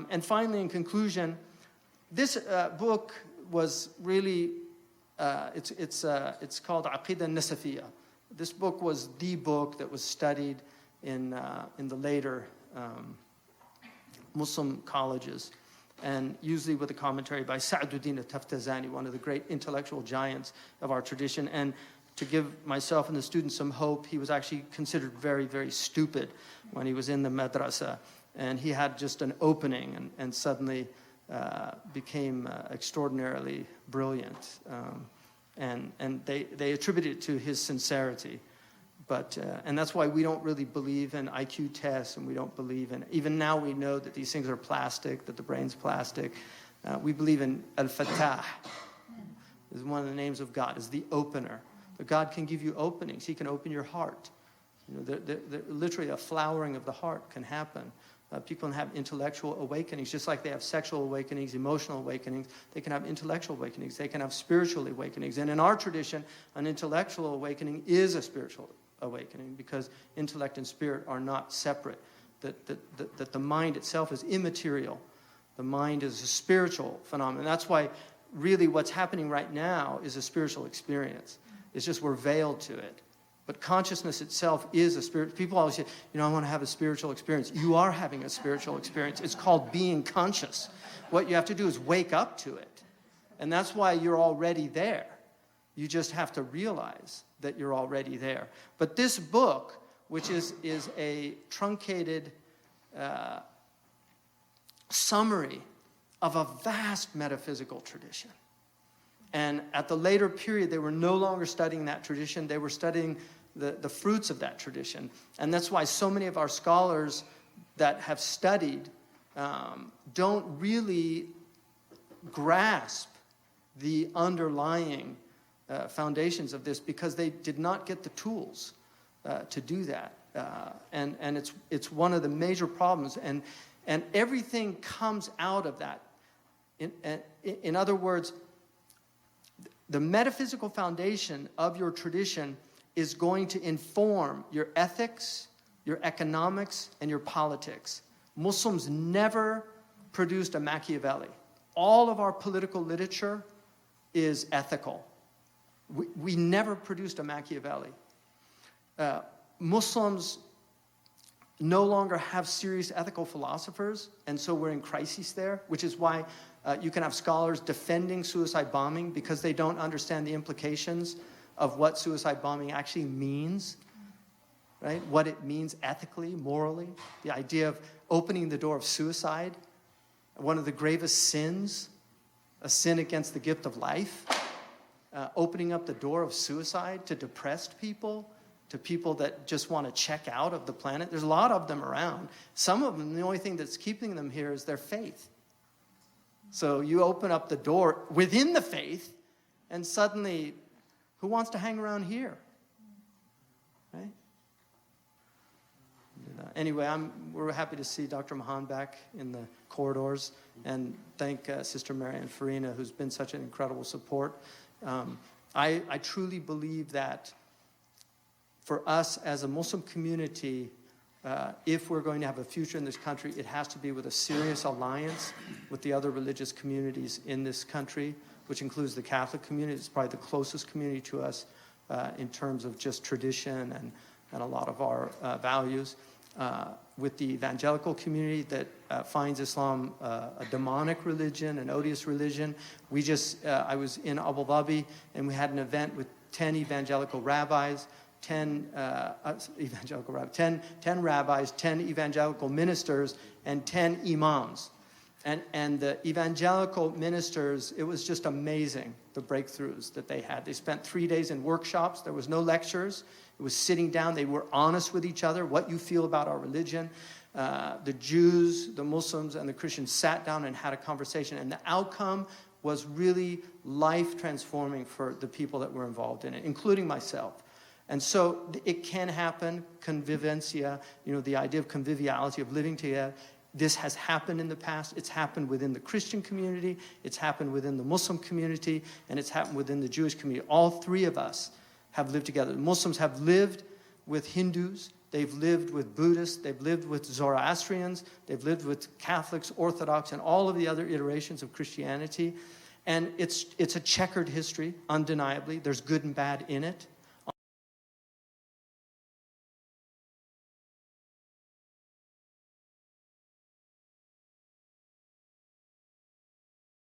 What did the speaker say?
And finally, in conclusion, this book was really, it's called Aqidah Nasafiyya. This book was the book that was studied in the later Muslim colleges, and usually with a commentary by Sa'duddin al-Taftazani, one of the great intellectual giants of our tradition. And to give myself and the students some hope, he was actually considered very, very stupid when he was in the madrasa. And he had just an opening and suddenly became extraordinarily brilliant. And they attributed it to his sincerity. But, and that's why we don't really believe in IQ tests, and we don't believe in, even now we know that these things are plastic, that the brain's plastic. We believe in Al-Fattah, is one of the names of God, is the opener. But God can give you openings. He can open your heart. You know, literally a flowering of the heart can happen. People can have intellectual awakenings, just like they have sexual awakenings, emotional awakenings. They can have intellectual awakenings. They can have spiritual awakenings. And in our tradition, an intellectual awakening is a spiritual awakening, because intellect and spirit are not separate. That the mind itself is immaterial. The mind is a spiritual phenomenon. That's why really what's happening right now is a spiritual experience. It's just we're veiled to it. But consciousness itself is a spirit. People always say, you know, I want to have a spiritual experience. You are having a spiritual experience. It's called being conscious. What you have to do is wake up to it. And that's why you're already there. You just have to realize that you're already there. But this book, which is a truncated summary of a vast metaphysical tradition. And at the later period, they were no longer studying that tradition. They were studying the fruits of that tradition. And that's why so many of our scholars that have studied don't really grasp the underlying foundations of this, because they did not get the tools to do that. And it's one of the major problems. And everything comes out of that. In other words, the metaphysical foundation of your tradition is going to inform your ethics, your economics, and your politics. Muslims never produced a Machiavelli. All of our political literature is ethical. We never produced a Machiavelli. Muslims no longer have serious ethical philosophers, and so we're in crisis there, which is why you can have scholars defending suicide bombing, because they don't understand the implications of what suicide bombing actually means, right? What it means ethically, morally. The idea of opening the door of suicide, one of the gravest sins, a sin against the gift of life, opening up the door of suicide to depressed people, to people that just want to check out of the planet. There's a lot of them around. Some of them, the only thing that's keeping them here is their faith. So you open up the door within the faith, and suddenly, who wants to hang around here? Right? Anyway, we're happy to see Dr. Mahan back in the corridors, and thank Sister Marianne Farina, who's been such an incredible support. I truly believe that for us as a Muslim community, if we're going to have a future in this country, it has to be with a serious alliance with the other religious communities in this country, which includes the Catholic community. It's probably the closest community to us in terms of just tradition and a lot of our values. With the evangelical community that finds Islam a demonic religion, an odious religion. I was in Abu Dhabi, and we had an event with 10 evangelical rabbis, 10 rabbis, 10 evangelical ministers, and 10 imams. And the evangelical ministers, it was just amazing, the breakthroughs that they had. They spent 3 days in workshops. There was no lectures. It was sitting down. They were honest with each other, what you feel about our religion. The Jews, the Muslims, and the Christians sat down and had a conversation. And the outcome was really life-transforming for the people that were involved in it, including myself. And so it can happen, convivencia, you know, the idea of conviviality, of living together. This has happened in the past. It's happened within the Christian community. It's happened within the Muslim community. And it's happened within the Jewish community. All three of us have lived together. The Muslims have lived with Hindus. they've lived with Buddhists, they've lived with Zoroastrians, they've lived with Catholics, Orthodox, and all of the other iterations of Christianity. And it's a checkered history, undeniably. There's good and bad in it.